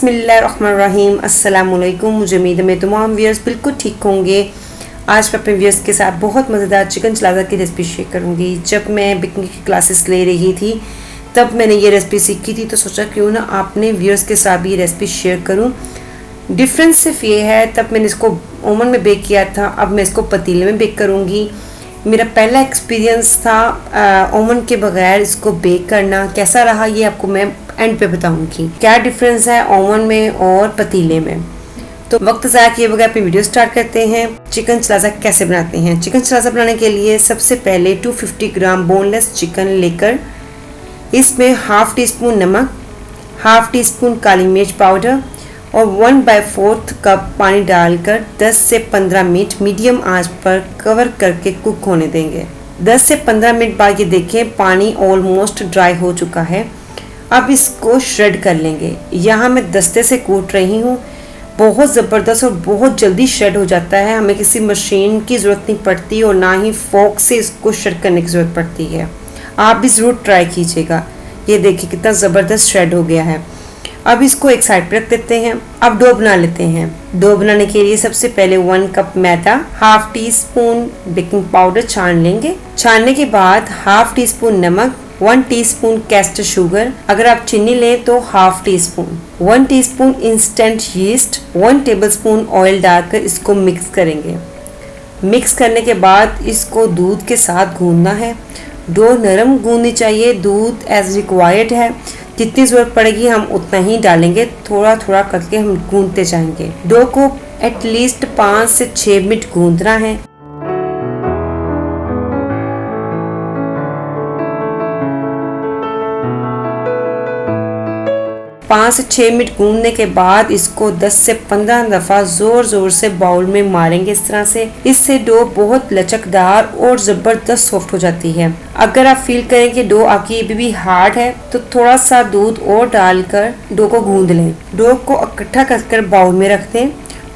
बिस्मिल्लाहिर्रहमानिर्रहीम अस्सलामुअलैकुम। मुझे उम्मीद है मेरे तमाम व्यूअर्स बिल्कुल ठीक होंगे। आज मैं अपने व्यूअर्स के साथ बहुत मज़ेदार चिकन चलाज़ा की रेसिपी शेयर करूंगी। जब मैं बेकिंग की क्लासेस ले रही थी तब मैंने ये रेसिपी सीखी थी, तो सोचा क्यों ना अपने व्यूअर्स के साथ भी ये रेसिपी शेयर करूं। डिफरेंस सिर्फ ये है, तब मैंने इसको ओवन में बेक किया था, अब मैं इसको पतीले में बेक करूँगी। मेरा पहला एक्सपीरियंस था ओवन के बगैर इसको बेक करना, कैसा रहा ये आपको मैं एंड पे बताऊंगी। क्या डिफरेंस है ओवन में और पतीले में। तो वक्त ज़ाया किए बगैर अपनी वीडियो स्टार्ट करते हैं। चिकन चलाज़ा कैसे बनाते हैं। चिकन चलाज़ा बनाने के लिए सबसे पहले 250 ग्राम बोनलेस चिकन लेकर इसमें हाफ टी स्पून नमक, हाफ टी स्पून काली मिर्च पाउडर और 1/4 कप पानी डालकर 10 से 15 मिनट मीडियम आंच पर कवर करके कुक होने देंगे। 10 से 15 मिनट बाद ये देखें पानी ऑलमोस्ट ड्राई हो चुका है। अब इसको श्रेड कर लेंगे। यहाँ मैं दस्ते से कूट रही हूँ। बहुत ज़बरदस्त और बहुत जल्दी श्रेड हो जाता है। हमें किसी मशीन की ज़रूरत नहीं पड़ती और ना ही फोक से इसको श्रेड करने की ज़रूरत पड़ती है। आप भी ज़रूर ट्राई कीजिएगा। ये देखिए कितना ज़बरदस्त श्रेड हो गया है। अब इसको एक साइड पर रख देते हैं। अब डो बना लेते हैं। डो बनाने के लिए सबसे पहले 1 कप मैदा, half teaspoon baking powder छान लेंगे। छानने के बाद हाफ टी स्पून नमक, 1 टीस्पून कैस्टर शुगर, अगर आप चीनी लें तो half tea spoon, 1 teaspoon instant yeast, 1 tablespoon oil डालकर इसको मिक्स करेंगे। मिक्स करने के बाद इसको दूध के साथ गूंदना है। डो नरम गूंदनी चाहिए। दूध एज रिक्वायर्ड है, जितनी ज़रूरत पड़ेगी हम उतना ही डालेंगे। थोड़ा थोड़ा करके हम गूंदते जाएंगे। डो को एटलीस्ट 5 से 6 मिनट गूंदना है। पाँच से 6 मिनट गूंदने के बाद इसको 10 से 15 दफ़ा ज़ोर ज़ोर से बाउल में मारेंगे इस तरह से। इससे डो बहुत लचकदार और ज़बरदस्त सॉफ्ट हो जाती है। अगर आप फील करें कि डो आपकी अभी भी हार्ड है तो थोड़ा सा दूध और डालकर डो को गूंद लें। डो को इकट्ठा कर बाउल में रख दें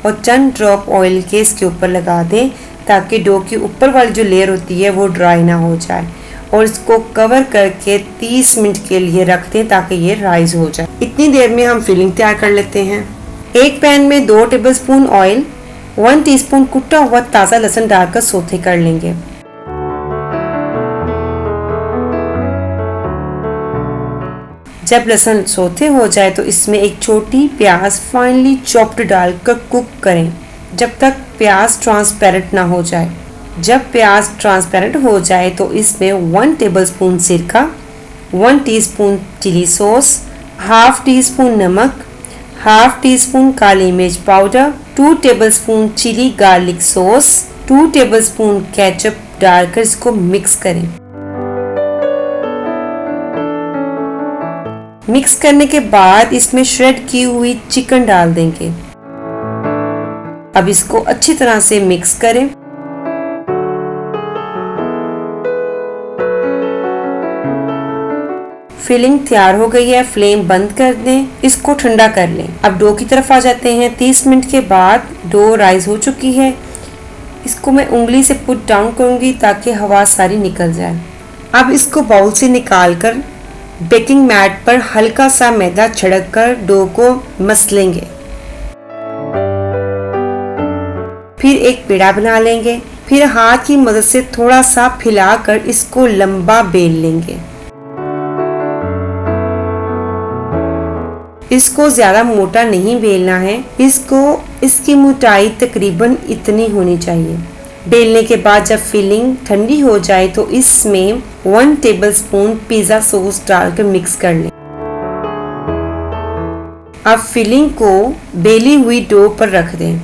और चंद ड्रॉप ऑयल के इसके ऊपर लगा दें ताकि डो की ऊपर वाली जो लेयर होती है वो ड्राई ना हो जाए। और इसको कवर करके 30 मिनट के लिए रख दें ताकि ये राइज हो जाए। इतनी देर में हम फिलिंग तैयार कर लेते हैं। एक पैन में 2 टेबलस्पून ऑयल, 1 टीस्पून कुटा हुआ ताज़ा लहसुन डालकर सौते कर लेंगे। जब लहसुन सौते हो जाए तो इसमें एक छोटी प्याज फाइनली चॉप्ड डालकर कुक करें जब तक प्याज ट्रांसपेरेंट ना हो जाए। जब प्याज ट्रांसपेरेंट हो जाए तो इसमें 1 टेबलस्पून सिरका, 1 teaspoon chili sauce, half teaspoon नमक, हाफ टी स्पून काली मिर्च powder, 2 tablespoon chili garlic sauce, 2 tablespoon ketchup डालकर इसको मिक्स करें। मिक्स करने के बाद इसमें श्रेड की हुई चिकन डाल देंगे। अब इसको अच्छी तरह से मिक्स करें। फिलिंग तैयार हो गई है। फ्लेम बंद कर दें, इसको ठंडा कर लें। अब डो की तरफ आ जाते हैं। 30 मिनट के बाद डो राइज हो चुकी है। इसको मैं उंगली से पुट डाउन करूंगी ताकि हवा सारी निकल जाए। अब इसको बाउल से निकालकर बेकिंग मैट पर हल्का सा मैदा छिड़क कर डो को मसलेंगे। फिर एक पेड़ा बना लेंगे। फिर हाथ की मदद से थोड़ा सा फैलाकर इसको लंबा बेल लेंगे। इसको ज़्यादा मोटा नहीं बेलना है। इसकी मोटाई तकरीबन इतनी होनी चाहिए। बेलने के बाद जब फिलिंग ठंडी हो जाए तो इसमें 1 टेबलस्पून पिज़्ज़ा सॉस डालकर मिक्स कर लें। अब फिलिंग को बेली हुई डो पर रख दें।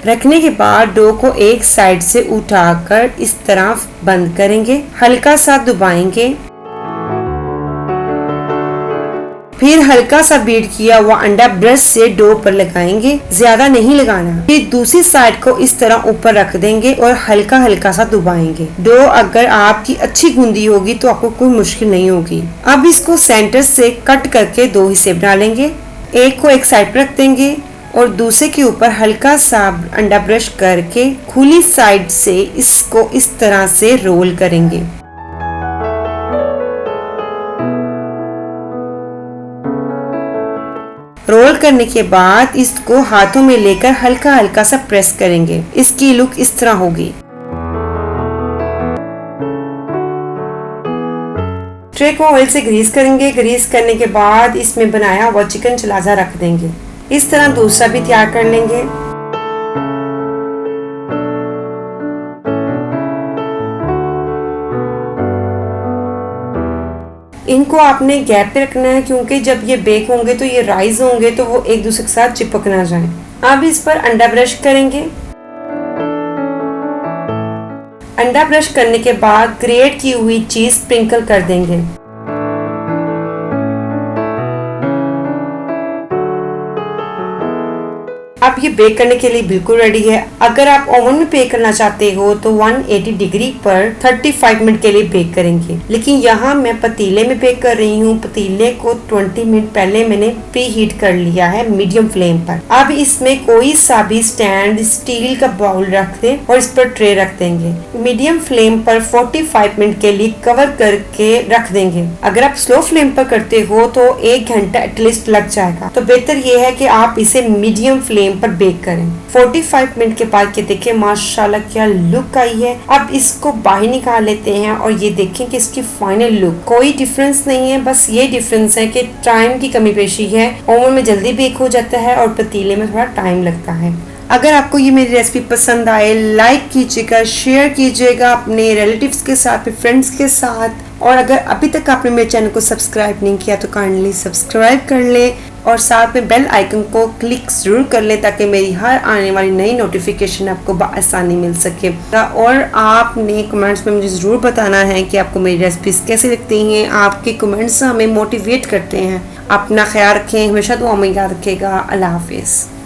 रखने के बाद डो को एक साइड से उठाकर इस तरह बंद करेंगे। हल्का सा दबाएंगे। फिर हल्का सा बीट किया हुआ अंडा ब्रश से डो पर लगाएंगे, ज्यादा नहीं लगाना। फिर दूसरी साइड को इस तरह ऊपर रख देंगे और हल्का हल्का सा दबाएंगे। डो अगर आपकी अच्छी गूंदी होगी तो आपको कोई मुश्किल नहीं होगी। अब इसको सेंटर से कट करके 2 हिस्से बना लेंगे। एक को एक साइड पर रख देंगे और दूसरे के ऊपर हल्का सा अंडा ब्रश करके खुली साइड से इसको इस तरह से रोल करेंगे। रोल करने के बाद इसको हाथों में लेकर हल्का हल्का सा प्रेस करेंगे। इसकी लुक इस तरह होगी। ट्रे को ऑयल से ग्रीस करेंगे। ग्रीस करने के बाद इसमें बनाया हुआ चिकन चलाजा रख देंगे। इस तरह दूसरा भी तैयार कर लेंगे। इनको आपने गैप पे रखना है क्योंकि जब ये बेक होंगे तो ये राइज होंगे तो वो एक दूसरे के साथ चिपक ना जाए। अब इस पर अंडा ब्रश करेंगे। अंडा ब्रश करने के बाद ग्रेट की हुई चीज स्प्रिंकल कर देंगे। अब ये बेक करने के लिए बिल्कुल रेडी है। अगर आप ओवन में बेक करना चाहते हो तो 180 डिग्री पर 35 मिनट के लिए बेक करेंगे, लेकिन यहाँ मैं पतीले में बेक कर रही हूँ। पतीले को 20 मिनट पहले मैंने प्री हीट कर लिया है मीडियम फ्लेम पर। अब इसमें कोई सा भी स्टैंड स्टील का बाउल रख दें और इस पर ट्रे रख देंगे। मीडियम फ्लेम पर 45 मिनट के लिए कवर करके रख देंगे। अगर आप स्लो फ्लेम पर करते हो तो 1 घंटा एटलीस्ट लग जाएगा, तो बेहतर ये है कि आप इसे मीडियम फ्लेम पर बेक करें। 45 मिनट के बाद ये देखें माशाल्लाह क्या लुक आई है। अब इसको बाहर निकाल लेते हैं और ये देखें कि इसकी फाइनल लुक कोई डिफरेंस नहीं है, बस ये डिफरेंस है कि टाइम की कमी पेशी है। ओवन में जल्दी बेक हो जाता है और पतीले में थोड़ा टाइम लगता है। अगर आपको ये मेरी रेसिपी पसंद आए, लाइक कीजिएगा, शेयर कीजिएगा अपने रिलेटिव्स के साथ, फ्रेंड्स के साथ। और अगर अभी तक आपने मेरे चैनल को सब्सक्राइब नहीं किया तो काइंडली सब्सक्राइब कर ले और साथ में बेल आइकन को क्लिक जरूर कर ले ताकि मेरी हर आने वाली नई नोटिफिकेशन आपको बआसानी मिल सके। और आपने कमेंट्स में मुझे ज़रूर बताना है कि आपको मेरी रेसिपीज कैसी लगती हैं। आपके कमेंट्स हमें मोटिवेट करते हैं। अपना ख्याल रखें, हमेशा दुआ में याद रखेगा। अल्लाह हाफिज़।